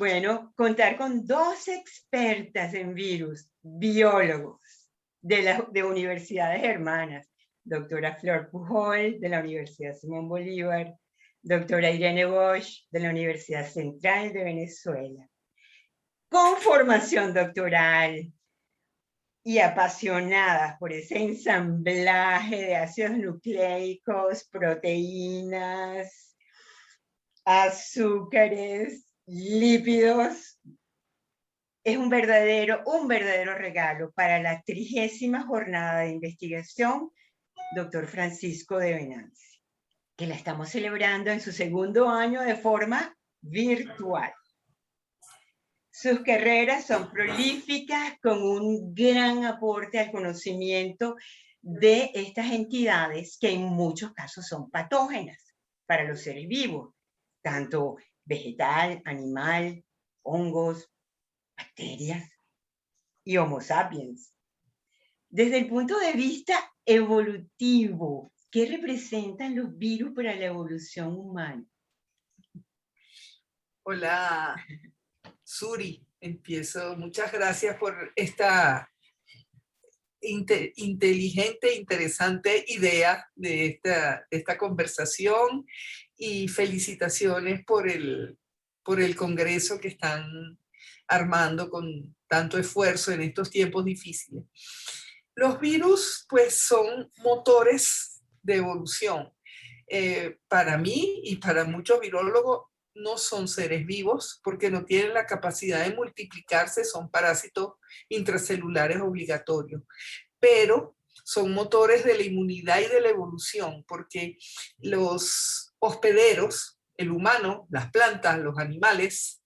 Bueno, contar con dos expertas en virus, biólogos de universidades hermanas, doctora Flor Pujol de la Universidad Simón Bolívar, doctora Irene Bosch de la Universidad Central de Venezuela, con formación doctoral y apasionadas por ese ensamblaje de ácidos nucleicos, proteínas, azúcares, lípidos. Es un verdadero regalo para la 30ª jornada de investigación, doctor Francisco de Venancio, que la estamos celebrando en su segundo año de forma virtual. Sus carreras son prolíficas, con un gran aporte al conocimiento de estas entidades que en muchos casos son patógenas para los seres vivos, tanto vegetal, animal, hongos, bacterias y Homo sapiens. Desde el punto de vista evolutivo, ¿qué representan los virus para la evolución humana? Hola, Suri. Empiezo. Muchas gracias por esta inteligente, interesante idea de esta conversación, y felicitaciones por el congreso que están armando con tanto esfuerzo en estos tiempos difíciles. Los virus, pues, son motores de evolución. Para mí y para muchos virólogos, no son seres vivos porque no tienen la capacidad de multiplicarse, son parásitos intracelulares obligatorios, pero son motores de la inmunidad y de la evolución, porque los hospederos, el humano, las plantas, los animales,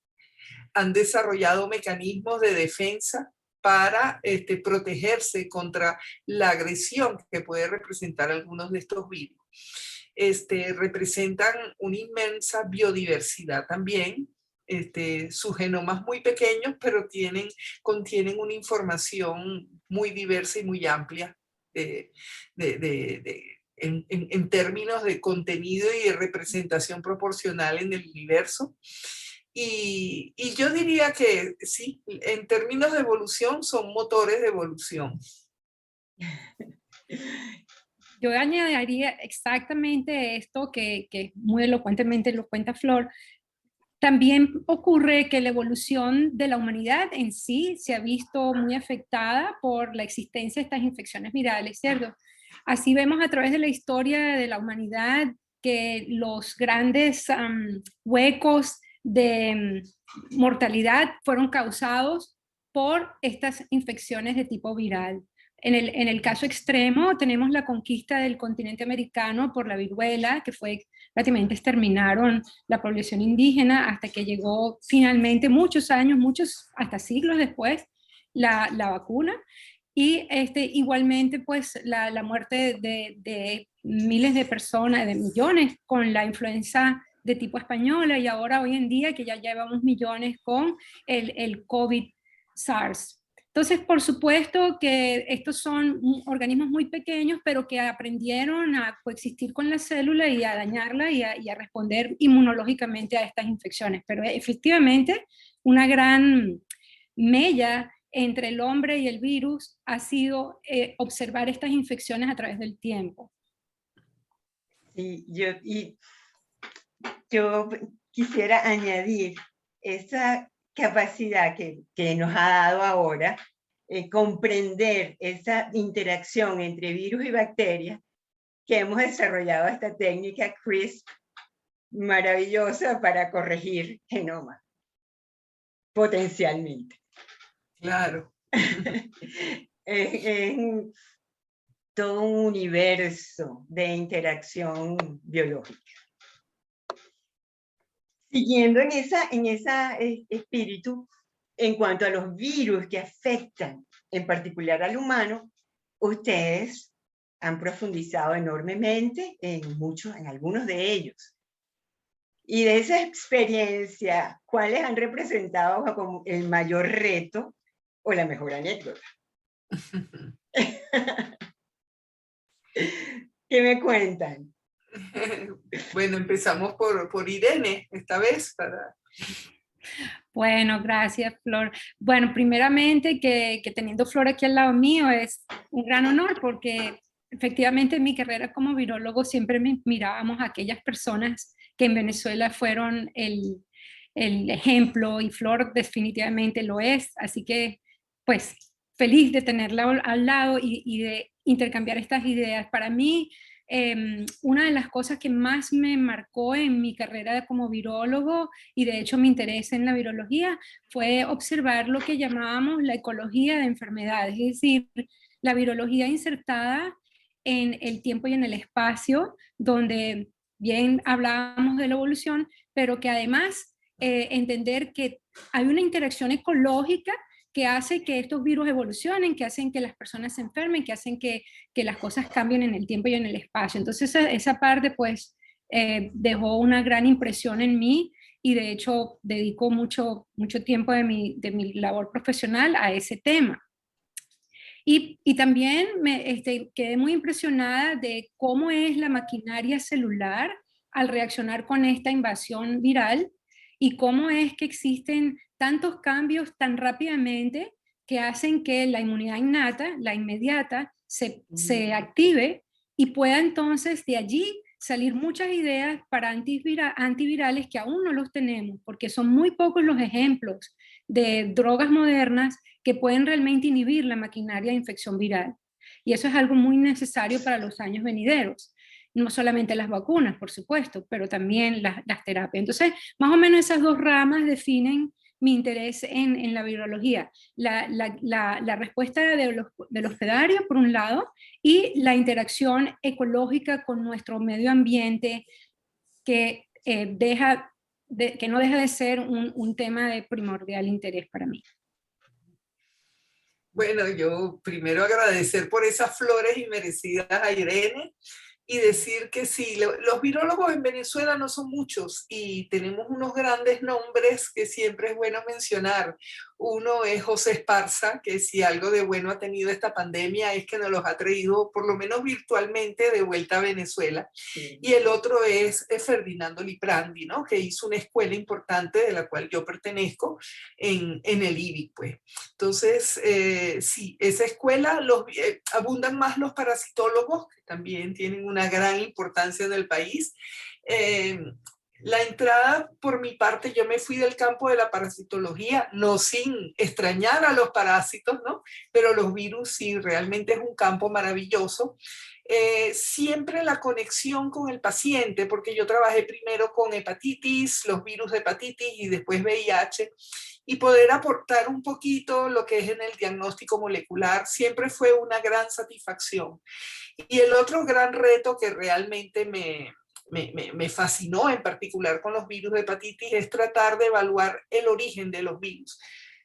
han desarrollado mecanismos de defensa para protegerse contra la agresión que puede representar algunos de estos virus. Representan una inmensa biodiversidad también. Sus genomas muy pequeños, pero contienen una información muy diversa y muy amplia en términos de contenido y de representación proporcional en el universo. Y yo diría que sí, en términos de evolución, son motores de evolución. Yo añadiría exactamente esto que muy elocuentemente lo cuenta Flor. También ocurre que la evolución de la humanidad en sí se ha visto muy afectada por la existencia de estas infecciones virales, ¿cierto? Así vemos a través de la historia de la humanidad que los grandes huecos de mortalidad fueron causados por estas infecciones de tipo viral. En el caso extremo tenemos la conquista del continente americano por la viruela, que fue prácticamente exterminaron la población indígena hasta que llegó finalmente, muchos años, hasta siglos después, la vacuna. Y igualmente pues la muerte de miles de personas, de millones con la influenza de tipo española, y ahora hoy en día que ya llevamos millones con el COVID-SARS. Entonces, por supuesto que estos son organismos muy pequeños, pero que aprendieron a coexistir con la célula y a dañarla y a responder inmunológicamente a estas infecciones. Pero efectivamente, una gran mella entre el hombre y el virus ha sido observar estas infecciones a través del tiempo. Sí, yo quisiera añadir esa capacidad que nos ha dado ahora comprender esa interacción entre virus y bacterias, que hemos desarrollado esta técnica CRISP maravillosa para corregir genomas, potencialmente. Claro. Es todo un universo de interacción biológica. Siguiendo en ese espíritu, en cuanto a los virus que afectan en particular al humano, ustedes han profundizado enormemente en algunos de ellos. Y de esa experiencia, ¿cuáles han representado como el mayor reto o la mejor anécdota? ¿Qué me cuentan? Bueno, empezamos por Irene esta vez. Bueno, gracias, Flor. Bueno, primeramente que teniendo Flor aquí al lado mío es un gran honor porque efectivamente en mi carrera como virólogo siempre mirábamos a aquellas personas que en Venezuela fueron el ejemplo y Flor definitivamente lo es. Así que, pues, feliz de tenerla al lado y de intercambiar estas ideas. Para mí, una de las cosas que más me marcó en mi carrera como virólogo y de hecho mi interés en la virología fue observar lo que llamábamos la ecología de enfermedades, es decir, la virología insertada en el tiempo y en el espacio, donde bien hablábamos de la evolución, pero que además entender que hay una interacción ecológica que hace que estos virus evolucionen, que hacen que las personas se enfermen, que hacen que las cosas cambien en el tiempo y en el espacio. Entonces esa parte pues dejó una gran impresión en mí y de hecho dedico mucho tiempo de mi labor profesional a ese tema. Y también quedé muy impresionada de cómo es la maquinaria celular al reaccionar con esta invasión viral y cómo es que existen tantos cambios tan rápidamente que hacen que la inmunidad innata, la inmediata, se active y pueda entonces de allí salir muchas ideas para antivirales que aún no los tenemos, porque son muy pocos los ejemplos de drogas modernas que pueden realmente inhibir la maquinaria de infección viral. Y eso es algo muy necesario para los años venideros. No solamente las vacunas, por supuesto, pero también las terapias. Entonces, más o menos esas dos ramas definen mi interés en la virología. La respuesta del hospedario, por un lado, y la interacción ecológica con nuestro medio ambiente que, que no deja de ser un tema de primordial interés para mí. Bueno, yo primero agradecer por esas flores inmerecidas a Irene y decir que sí, los virólogos en Venezuela no son muchos y tenemos unos grandes nombres que siempre es bueno mencionar. Uno es José Esparza, que si algo de bueno ha tenido esta pandemia es que nos los ha traído por lo menos virtualmente de vuelta a Venezuela. Sí. Y el otro es Ferdinando Liprandi, ¿no? Que hizo una escuela importante de la cual yo pertenezco en el IBIC, pues. Entonces, sí, esa escuela abundan más los parasitólogos, que también tienen una gran importancia en el país. La entrada, por mi parte, yo me fui del campo de la parasitología, no sin extrañar a los parásitos, ¿no? Pero los virus sí, realmente es un campo maravilloso. Siempre la conexión con el paciente, porque yo trabajé primero con hepatitis, los virus de hepatitis y después VIH, y poder aportar un poquito lo que es en el diagnóstico molecular siempre fue una gran satisfacción. Y el otro gran reto que realmente me fascinó, en particular con los virus de hepatitis, es tratar de evaluar el origen de los virus.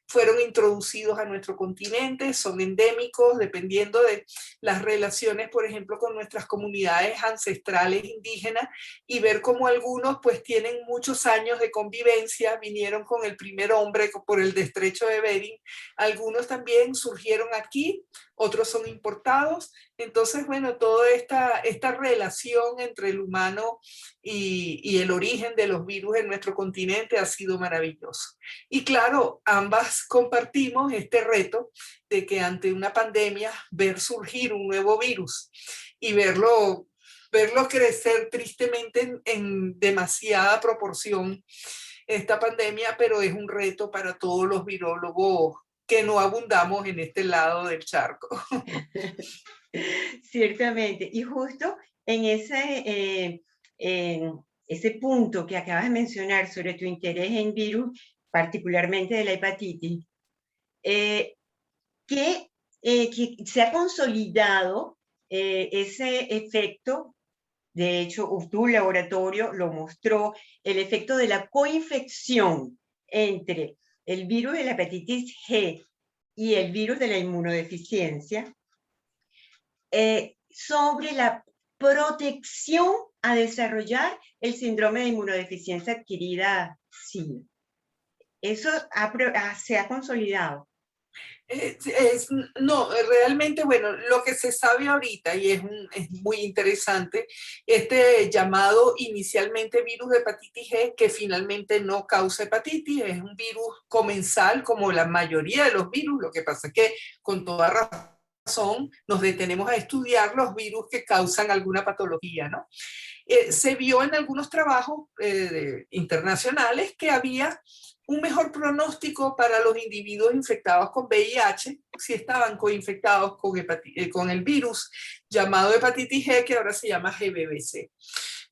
Fueron introducidos a nuestro continente, son endémicos, dependiendo de las relaciones, por ejemplo, con nuestras comunidades ancestrales indígenas, y ver cómo algunos pues tienen muchos años de convivencia, vinieron con el primer hombre por el estrecho de Bering, algunos también surgieron aquí, otros son importados. Entonces, bueno, toda esta relación entre el humano y el origen de los virus en nuestro continente ha sido maravilloso. Y claro, ambas compartimos este reto de que ante una pandemia, ver surgir un nuevo virus y verlo crecer tristemente en demasiada proporción esta pandemia, pero es un reto para todos los virólogos que no abundamos en este lado del charco. Ciertamente, y justo en ese punto que acabas de mencionar sobre tu interés en virus, particularmente de la hepatitis, que se ha consolidado ese efecto. De hecho, tu laboratorio lo mostró, el efecto de la coinfección entre el virus de la hepatitis G y el virus de la inmunodeficiencia sobre la protección a desarrollar el síndrome de inmunodeficiencia adquirida SIDA. Eso se ha consolidado. No, realmente, bueno, lo que se sabe ahorita, y es muy interesante, este llamado inicialmente virus de hepatitis G, que finalmente no causa hepatitis, es un virus comensal como la mayoría de los virus, lo que pasa es que con toda razón nos detenemos a estudiar los virus que causan alguna patología, ¿no? Se vio en algunos trabajos internacionales que había un mejor pronóstico para los individuos infectados con VIH si estaban coinfectados con el virus llamado hepatitis G, que ahora se llama GBBC.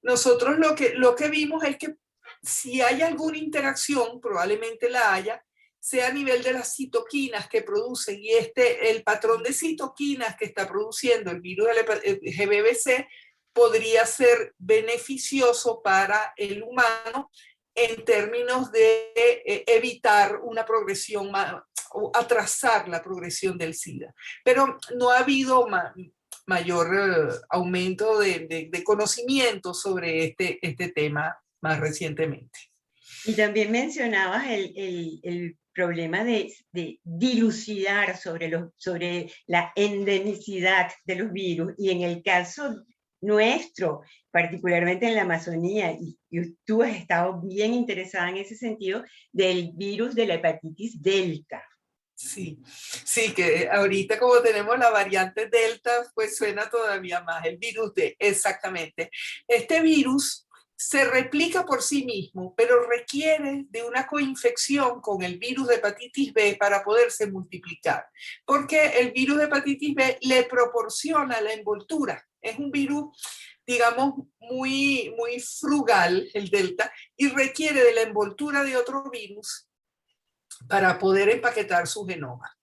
Nosotros lo que vimos es que si hay alguna interacción, probablemente la haya, sea a nivel de las citoquinas que producen, y el patrón de citoquinas que está produciendo el virus del GBBC podría ser beneficioso para el humano en términos de evitar una progresión o atrasar la progresión del SIDA. Pero no ha habido mayor aumento de conocimiento sobre este tema más recientemente. Y también mencionabas el problema de dilucidar sobre la endemicidad de los virus. Y en el caso nuestro, particularmente en la Amazonía, y tú has estado bien interesada en ese sentido, del virus de la hepatitis delta. Sí, sí, que ahorita como tenemos la variante delta, pues suena todavía más el virus D, exactamente. Este virus se replica por sí mismo, pero requiere de una coinfección con el virus de hepatitis B para poderse multiplicar, porque el virus de hepatitis B le proporciona la envoltura. Es un virus, digamos, muy frugal, el delta, y requiere de la envoltura de otro virus para poder empaquetar su genoma.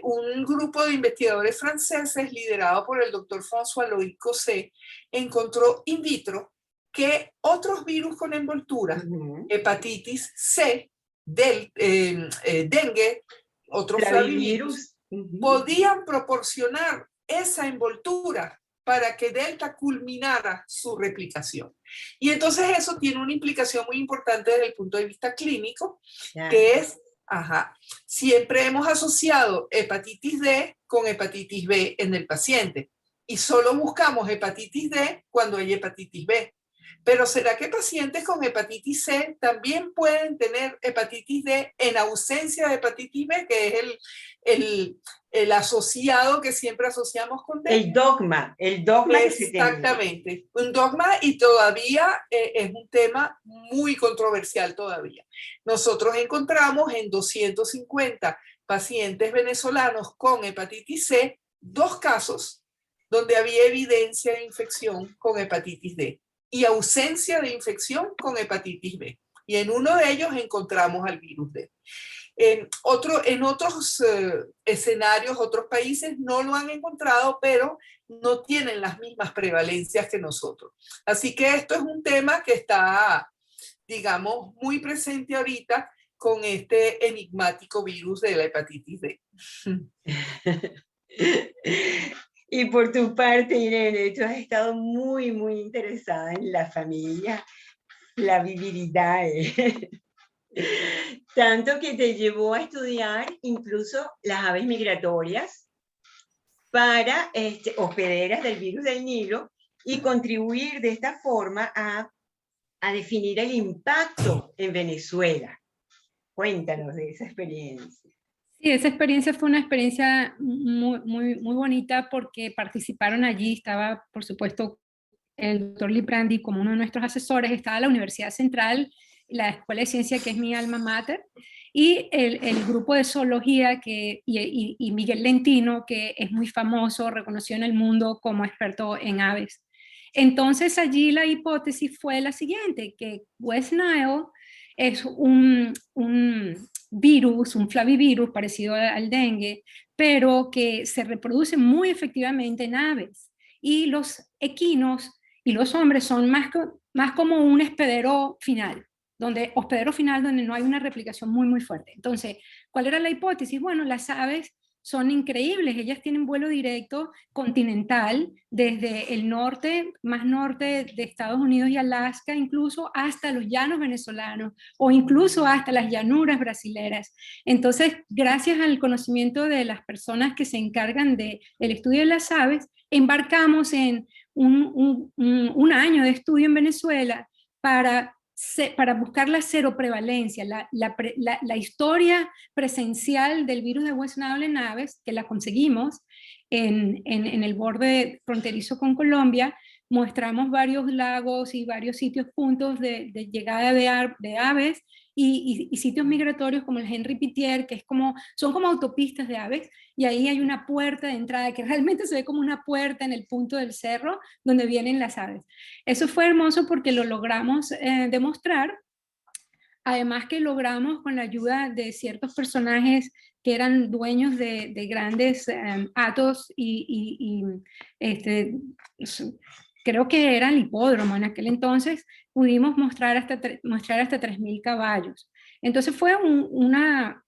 Un grupo de investigadores franceses liderado por el doctor François-Loïc Cosset encontró in vitro que otros virus con envoltura, hepatitis C, dengue, otros flavivirus, podían proporcionar esa envoltura para que delta culminara su replicación. Y entonces eso tiene una implicación muy importante desde el punto de vista clínico, que es, siempre hemos asociado hepatitis D con hepatitis B en el paciente, y solo buscamos hepatitis D cuando hay hepatitis B. Pero ¿será que pacientes con hepatitis C también pueden tener hepatitis D en ausencia de hepatitis B, que es el asociado que siempre asociamos con D? El dogma Exactamente, un dogma, y todavía es un tema muy controversial todavía. Nosotros encontramos en 250 pacientes venezolanos con hepatitis C 2 casos donde había evidencia de infección con hepatitis D y ausencia de infección con hepatitis B. Y en uno de ellos encontramos al virus D. En otros escenarios, otros países no lo han encontrado, pero no tienen las mismas prevalencias que nosotros. Así que esto es un tema que está, digamos, muy presente ahorita con este enigmático virus de la hepatitis D. Y por tu parte, Irene, tú has estado muy interesada en la familia Flaviviridae. Tanto que te llevó a estudiar incluso las aves migratorias para hospederas del virus del Nilo y contribuir de esta forma a definir el impacto en Venezuela. Cuéntanos de esa experiencia. Sí, esa experiencia fue una experiencia muy bonita porque participaron allí, estaba por supuesto el doctor Librandi como uno de nuestros asesores, estaba la Universidad Central, la Escuela de Ciencia que es mi alma mater, y el grupo de zoología y Miguel Lentino, que es muy famoso, reconocido en el mundo como experto en aves. Entonces allí la hipótesis fue la siguiente, que West Nile es un virus, un flavivirus parecido al dengue, pero que se reproduce muy efectivamente en aves. Y los equinos y los hombres son más como un hospedero final donde no hay una replicación muy fuerte. Entonces, ¿cuál era la hipótesis? Bueno, las aves son increíbles. Ellas tienen vuelo directo continental desde el norte, más norte de Estados Unidos y Alaska, incluso hasta los llanos venezolanos o incluso hasta las llanuras brasileras. Entonces, gracias al conocimiento de las personas que se encargan del estudio de las aves, embarcamos en un año de estudio en Venezuela para buscar la seroprevalencia, la historia presencial del virus de West Nile en aves, que la conseguimos en el borde fronterizo con Colombia. Mostramos varios lagos y varios sitios, puntos de llegada de aves y sitios migratorios como el Henri Pittier, que son como autopistas de aves, y ahí hay una puerta de entrada que realmente se ve como una puerta en el punto del cerro donde vienen las aves. Eso fue hermoso porque lo logramos demostrar. Además que logramos, con la ayuda de ciertos personajes que eran dueños de grandes hatos creo que era el hipódromo en aquel entonces, pudimos mostrar hasta 3.000 caballos. Entonces fue una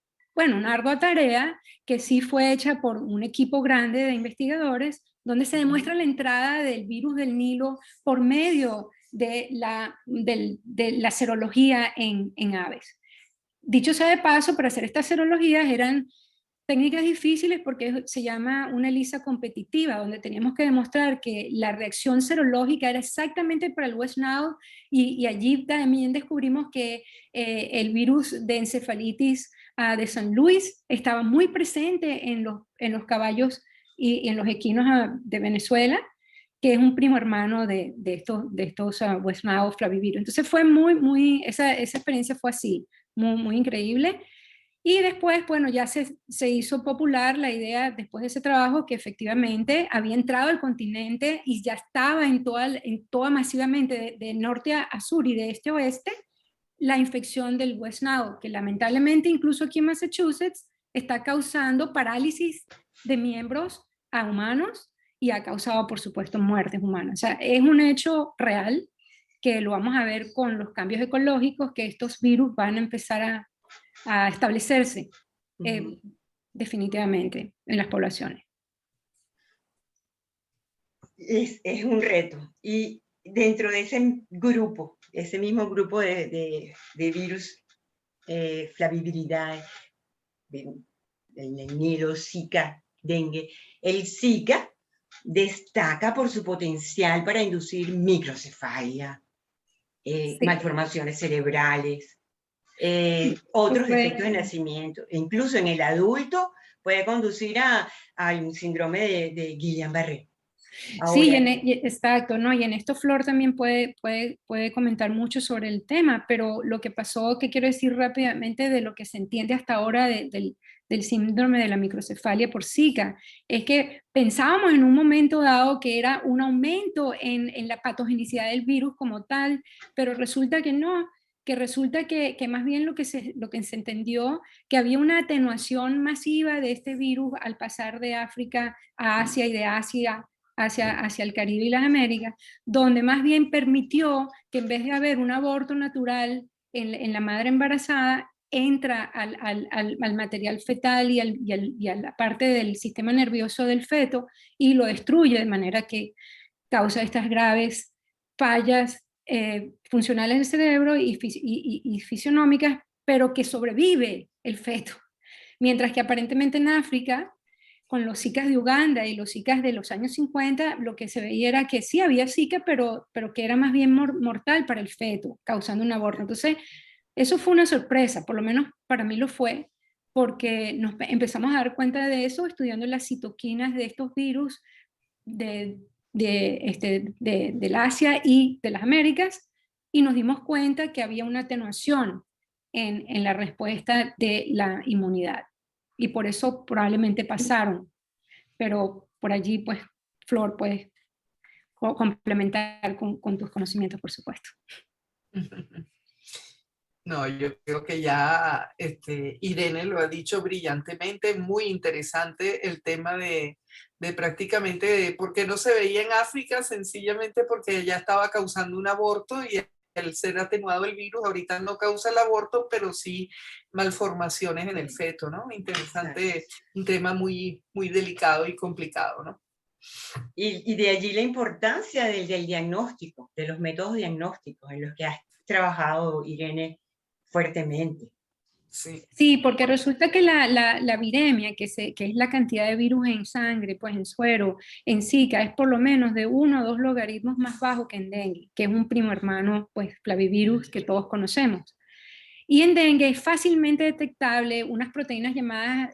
ardua tarea que sí fue hecha por un equipo grande de investigadores, donde se demuestra la entrada del virus del Nilo por medio de la serología en aves. Dicho sea de paso, para hacer estas serologías eran técnicas difíciles porque se llama una ELISA competitiva, donde teníamos que demostrar que la reacción serológica era exactamente para el West Nile, y allí también descubrimos que el virus de encefalitis de San Luis estaba muy presente en los caballos y en los equinos de Venezuela, que es un primo hermano de estos West Nile flavivirus. Entonces fue esa experiencia fue así, muy increíble. Y después, bueno, ya se hizo popular la idea, después de ese trabajo, que efectivamente había entrado al continente y ya estaba en toda masivamente, de norte a sur y de este a oeste, la infección del West Nile, que lamentablemente incluso aquí en Massachusetts está causando parálisis de miembros a humanos y ha causado, por supuesto, muertes humanas. O sea, es un hecho real que lo vamos a ver con los cambios ecológicos, que estos virus van a empezar a establecerse definitivamente en las poblaciones. Es un reto. Y dentro de ese mismo grupo de virus, flaviviridae, el Nilo, Zika, dengue, el Zika destaca por su potencial para inducir microcefalia, Sí. malformaciones cerebrales, otros defectos de nacimiento. Incluso en el adulto puede conducir a un síndrome de Guillain-Barré. Sí, exacto, ¿no? Y en esto Flor también puede comentar mucho sobre el tema, pero lo que pasó, que quiero decir rápidamente de lo que se entiende hasta ahora del síndrome de la microcefalia por Zika, es que pensábamos en un momento dado que era un aumento en la patogenicidad del virus como tal, pero resulta que no, que resulta que más bien lo que se entendió, que había una atenuación masiva de este virus al pasar de África a Asia y de Asia hacia el Caribe y las Américas, donde más bien permitió que en vez de haber un aborto natural en la madre embarazada, entra al material fetal y a la parte del sistema nervioso del feto y lo destruye, de manera que causa estas graves fallas funcionales del cerebro y fisionómicas, pero que sobrevive el feto. Mientras que aparentemente en África, con los Zikas de Uganda y los Zikas de los años 50, lo que se veía era que sí había Zika, pero que era más bien mortal para el feto, causando un aborto. Entonces, eso fue una sorpresa, por lo menos para mí lo fue, porque nos empezamos a dar cuenta de eso estudiando las citoquinas de estos virus del Asia y de las Américas, y nos dimos cuenta que había una atenuación en la respuesta de la inmunidad. Y por eso probablemente pasaron. Pero por allí, pues, Flor, puedes complementar con tus conocimientos, por supuesto. No, yo creo que ya Irene lo ha dicho brillantemente, muy interesante el tema de prácticamente por qué no se veía en África, sencillamente porque ya estaba causando un aborto y al ser atenuado el virus, ahorita no causa el aborto, pero sí malformaciones en el feto, ¿no? Interesante, un tema muy, muy delicado y complicado, ¿no? Y de allí la importancia del diagnóstico, de los métodos diagnósticos en los que has trabajado, Irene, fuertemente. Sí. Sí, porque resulta que la viremia, que es la cantidad de virus en sangre, pues en suero, en Zika, es por lo menos de 1 o 2 logaritmos más bajo que en dengue, que es un primo hermano, pues flavivirus que todos conocemos. Y en dengue es fácilmente detectable unas proteínas llamadas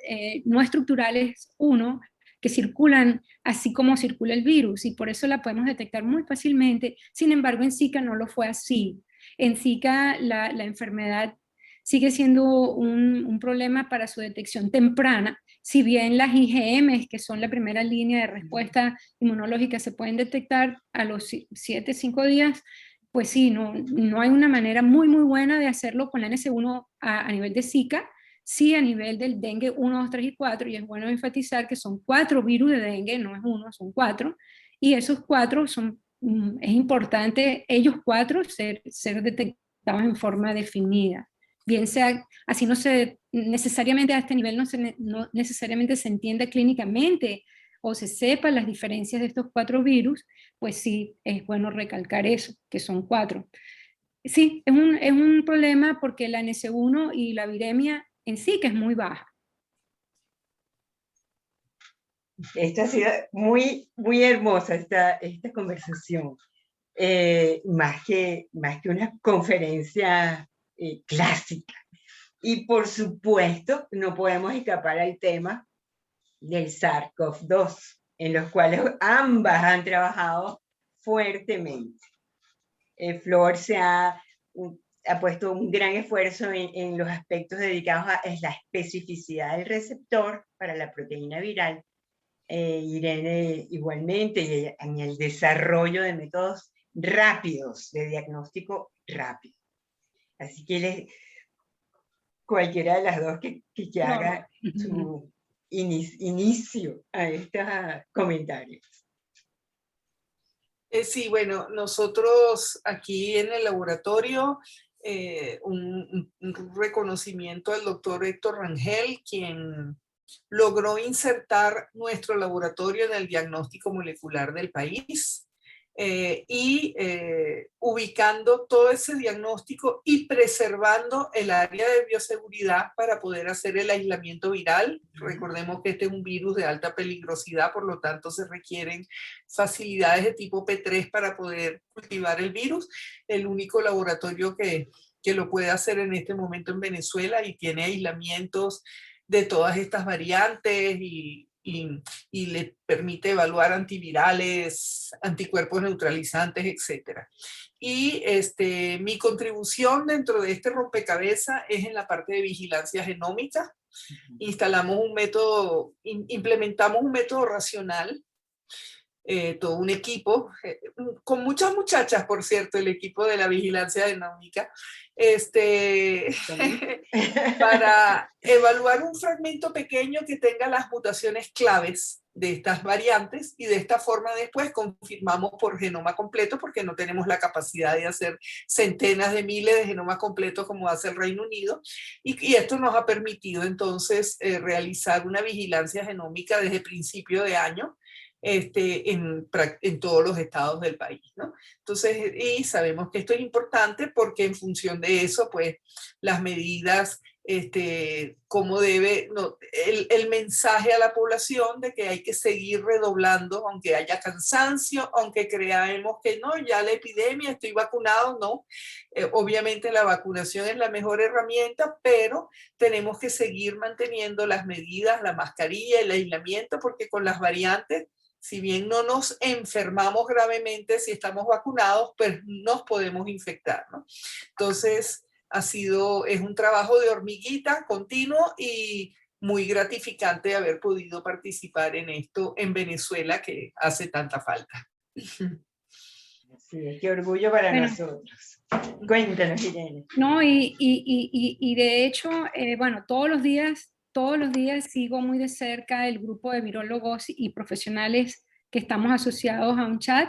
no estructurales 1, que circulan así como circula el virus, y por eso la podemos detectar muy fácilmente. Sin embargo, en Zika no lo fue así. En Zika la enfermedad sigue siendo un problema para su detección temprana, si bien las IgM, que son la primera línea de respuesta inmunológica, se pueden detectar a los 7, 5 días, pues sí, no hay una manera muy buena de hacerlo con la NC1 a nivel de Zika, sí a nivel del dengue 1, 2, 3 y 4, y es bueno enfatizar que son 4 virus de dengue, no es 1, son 4, y esos 4 son, es importante ellos 4 ser detectados en forma definida. Bien sea, así no se, necesariamente a este nivel no necesariamente se entienda clínicamente o se sepa las diferencias de estos 4 virus, pues sí, es bueno recalcar eso, que son 4. Sí, es un problema porque la NC1 y la viremia en sí que es muy baja. Esta ha sido muy hermosa esta conversación. Más que una conferencia clásica. Y por supuesto, no podemos escapar al tema del SARS-CoV-2, en los cuales ambas han trabajado fuertemente. Flor ha puesto un gran esfuerzo en los aspectos dedicados a la especificidad del receptor para la proteína viral. Irene igualmente, y en el desarrollo de métodos rápidos, de diagnóstico rápido. Así que cualquiera de las dos que haga su inicio a estos comentarios. Sí, bueno, nosotros aquí en el laboratorio, un reconocimiento al doctor Héctor Rangel, quien logró insertar nuestro laboratorio en el diagnóstico molecular del país ubicando todo ese diagnóstico y preservando el área de bioseguridad para poder hacer el aislamiento viral. Recordemos que este es un virus de alta peligrosidad, por lo tanto se requieren facilidades de tipo P3 para poder cultivar el virus. El único laboratorio que lo puede hacer en este momento en Venezuela y tiene aislamientos de todas estas variantes y le permite evaluar antivirales, anticuerpos neutralizantes, etc. Y mi contribución dentro de este rompecabezas es en la parte de vigilancia genómica. Instalamos un método, implementamos un método racional, todo un equipo, con muchas muchachas, por cierto, el equipo de la vigilancia genómica, para evaluar un fragmento pequeño que tenga las mutaciones claves de estas variantes, y de esta forma después confirmamos por genoma completo, porque no tenemos la capacidad de hacer centenas de miles de genomas completos como hace el Reino Unido, y esto nos ha permitido entonces realizar una vigilancia genómica desde principio de año, en todos los estados del país, ¿no? Entonces, y sabemos que esto es importante porque en función de eso, pues, las medidas, cómo debe, el mensaje a la población de que hay que seguir redoblando, aunque haya cansancio, aunque creamos que no, ya la epidemia, estoy vacunado, no. Obviamente la vacunación es la mejor herramienta, pero tenemos que seguir manteniendo las medidas, la mascarilla, el aislamiento, porque con las variantes, si bien no nos enfermamos gravemente si estamos vacunados, pues nos podemos infectar, ¿no? Entonces, es un trabajo de hormiguita continuo y muy gratificante haber podido participar en esto en Venezuela, que hace tanta falta. Sí, qué orgullo para nosotros. Cuéntanos, Irene. No, y de hecho, bueno, todos los días sigo muy de cerca el grupo de virólogos y profesionales que estamos asociados a un chat,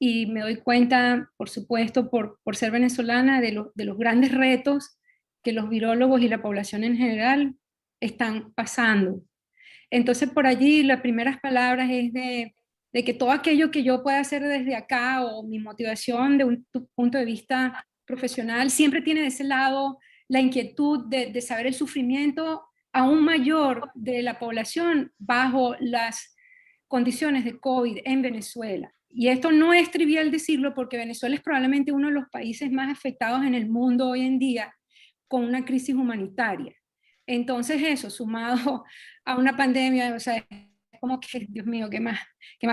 y me doy cuenta, por supuesto, por ser venezolana, de los grandes retos que los virólogos y la población en general están pasando. Entonces, por allí las primeras palabras es de que todo aquello que yo pueda hacer desde acá o mi motivación de un punto de vista profesional siempre tiene de ese lado la inquietud de saber el sufrimiento aún mayor de la población bajo las condiciones de COVID en Venezuela. Y esto no es trivial decirlo porque Venezuela es probablemente uno de los países más afectados en el mundo hoy en día con una crisis humanitaria. Entonces eso, sumado a una pandemia, o sea, es como que, Dios mío, qué más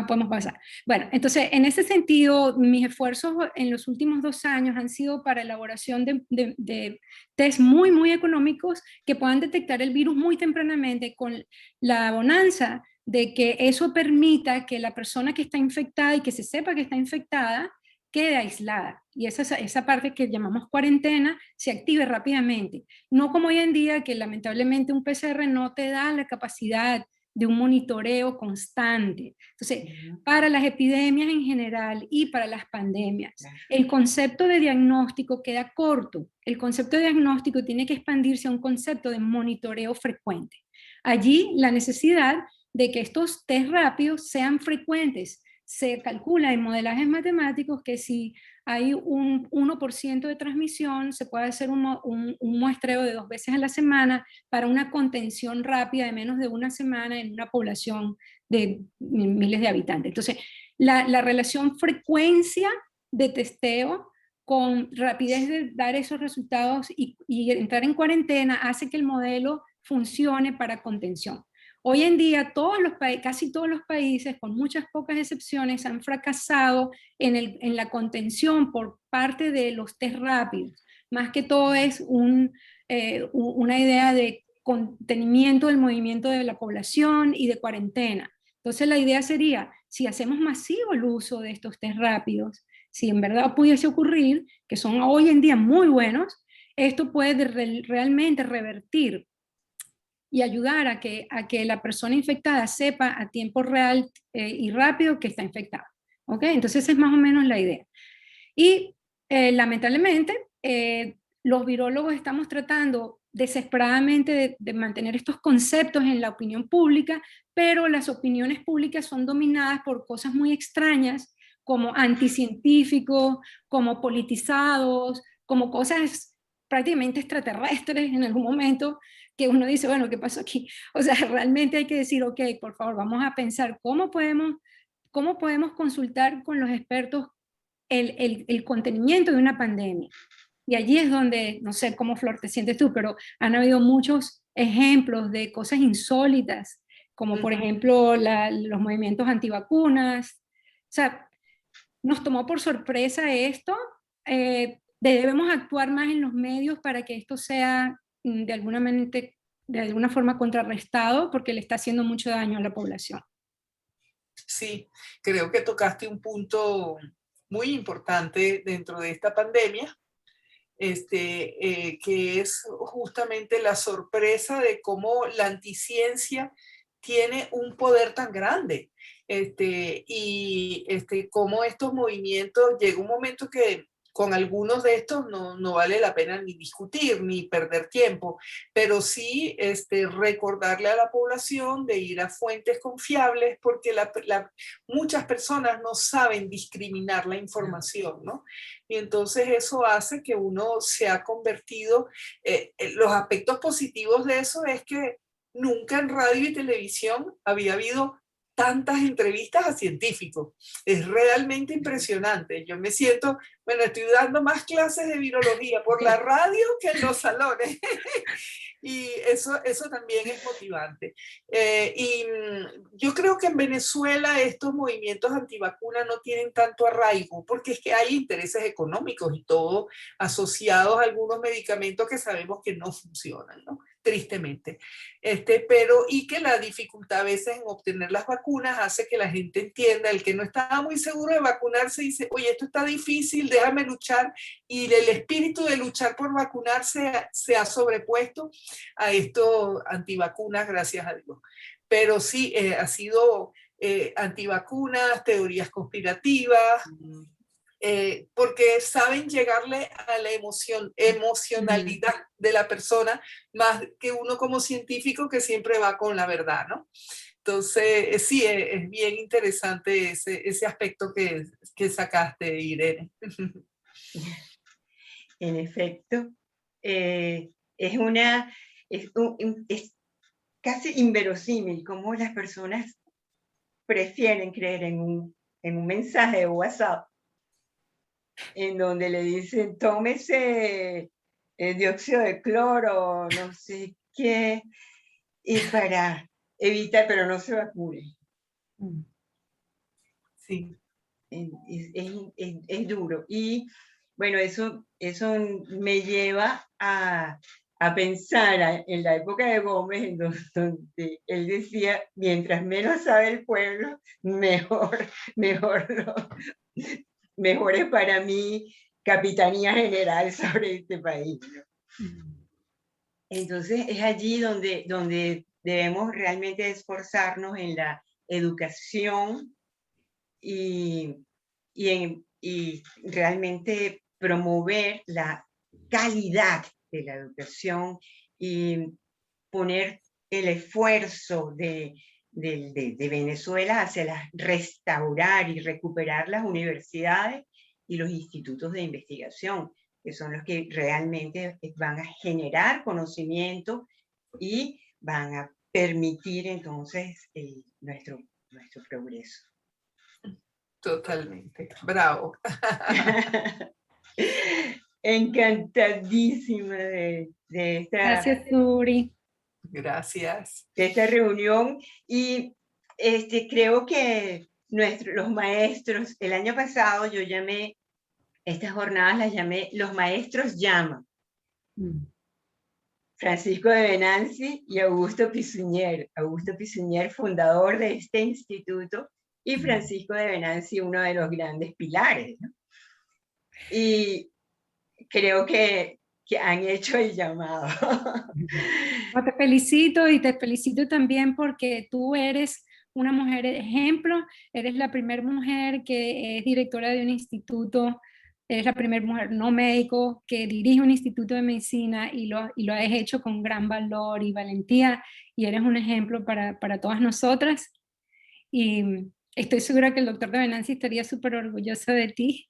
podemos pasar? Bueno, entonces, en ese sentido, mis esfuerzos en los últimos 2 años han sido para elaboración de test muy económicos que puedan detectar el virus muy tempranamente, con la bonanza de que eso permita que la persona que está infectada y que se sepa que está infectada quede aislada. Y esa parte que llamamos cuarentena se active rápidamente. No como hoy en día, que lamentablemente un PCR no te da la capacidad de un monitoreo constante. Entonces, para las epidemias en general y para las pandemias, el concepto de diagnóstico queda corto. El concepto de diagnóstico tiene que expandirse a un concepto de monitoreo frecuente. Allí la necesidad de que estos test rápidos sean frecuentes. Se calcula en modelajes matemáticos que si hay un 1% de transmisión, se puede hacer un muestreo de 2 veces a la semana para una contención rápida de menos de una semana en una población de miles de habitantes. Entonces, la relación frecuencia de testeo con rapidez de dar esos resultados y entrar en cuarentena hace que el modelo funcione para contención. Hoy en día casi todos los países, con muchas pocas excepciones, han fracasado en la contención por parte de los test rápidos. Más que todo es una idea de contenimiento del movimiento de la población y de cuarentena. Entonces la idea sería, si hacemos masivo el uso de estos test rápidos, si en verdad pudiese ocurrir, que son hoy en día muy buenos, esto puede realmente revertir y ayudar a que la persona infectada sepa a tiempo real y rápido que está infectada. ¿Ok? Entonces esa es más o menos la idea. Y lamentablemente los virólogos estamos tratando desesperadamente de mantener estos conceptos en la opinión pública, pero las opiniones públicas son dominadas por cosas muy extrañas como anticientíficos, como politizados, como cosas prácticamente extraterrestres en algún momento, que uno dice, bueno, ¿qué pasó aquí? O sea, realmente hay que decir, ok, por favor, vamos a pensar cómo podemos consultar con los expertos el contenimiento de una pandemia. Y allí es donde, no sé cómo, Flor, te sientes tú, pero han habido muchos ejemplos de cosas insólitas, como por ejemplo los movimientos antivacunas. O sea, nos tomó por sorpresa esto. Debemos actuar más en los medios para que esto sea de alguna forma contrarrestado, porque le está haciendo mucho daño a la población. Sí, creo que tocaste un punto muy importante dentro de esta pandemia, que es justamente la sorpresa de cómo la anticiencia tiene un poder tan grande. Cómo estos movimientos, llega un momento que con algunos de estos no vale la pena ni discutir ni perder tiempo, pero sí recordarle a la población de ir a fuentes confiables, porque muchas personas no saben discriminar la información, ¿no? Y entonces eso hace que uno se ha convertido, los aspectos positivos de eso es que nunca en radio y televisión había habido tantas entrevistas a científicos. Es realmente impresionante. Yo me siento, bueno, estoy dando más clases de virología por la radio que en los salones. Y eso también es motivante. Y yo creo que en Venezuela estos movimientos antivacunas no tienen tanto arraigo, porque es que hay intereses económicos y todo asociados a algunos medicamentos que sabemos que no funcionan, ¿no? Tristemente. Y que la dificultad a veces en obtener las vacunas hace que la gente entienda, el que no estaba muy seguro de vacunarse dice, oye, esto está difícil, déjame luchar, y el espíritu de luchar por vacunarse se ha sobrepuesto a estos antivacunas, gracias a Dios. Pero sí, ha sido antivacunas, teorías conspirativas, porque saben llegarle a la emocionalidad de la persona, más que uno como científico que siempre va con la verdad, ¿no? Entonces, sí, es bien interesante ese aspecto que sacaste, Irene. En efecto, es es casi inverosímil cómo las personas prefieren creer en un mensaje de WhatsApp en donde le dicen, tómese dióxido de cloro, no sé qué, y para evitar, pero no se vacune. Sí. Es duro. Y bueno, eso me lleva a pensar en la época de Gómez, en donde él decía, mientras menos sabe el pueblo, mejor es para mí capitanía general sobre este país, ¿no? Entonces es allí donde debemos realmente esforzarnos en la educación y realmente promover la calidad de la educación y poner el esfuerzo de Venezuela hacia restaurar y recuperar las universidades y los institutos de investigación, que son los que realmente van a generar conocimiento y van a permitir entonces nuestro progreso. Totalmente. Bravo. Encantadísima de Gracias, Suri. Gracias. esta reunión y creo que los maestros, el año pasado yo llamé, estas jornadas las llamé Los Maestros Llaman. Francisco de Venanzi y Augusto Pisuñer, fundador de este instituto, y Francisco de Venanzi, uno de los grandes pilares, ¿no? Y creo que han hecho el llamado. Te felicito y te felicito también porque tú eres una mujer ejemplo, eres la primera mujer que es directora de un instituto, eres la primera mujer no médico que dirige un instituto de medicina y lo has hecho con gran valor y valentía y eres un ejemplo para todas nosotras. Y estoy segura que el doctor de Venanzi estaría súper orgulloso de ti.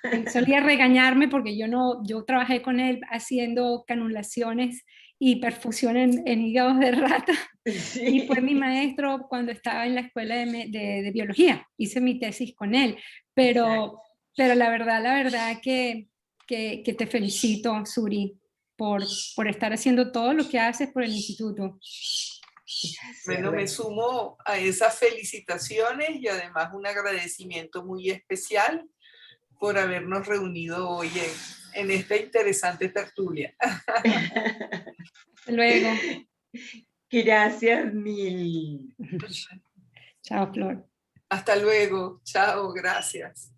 Él solía regañarme porque yo trabajé con él haciendo canulaciones y perfusión en hígados de rata. Sí. Y fue mi maestro cuando estaba en la escuela de biología. Hice mi tesis con él. Pero la verdad que te felicito, Suri, por estar haciendo todo lo que haces por el instituto. Bueno, me sumo a esas felicitaciones y además un agradecimiento muy especial por habernos reunido hoy en esta interesante tertulia. Hasta luego. Gracias mil. Chao, Flor. Hasta luego. Chao, gracias.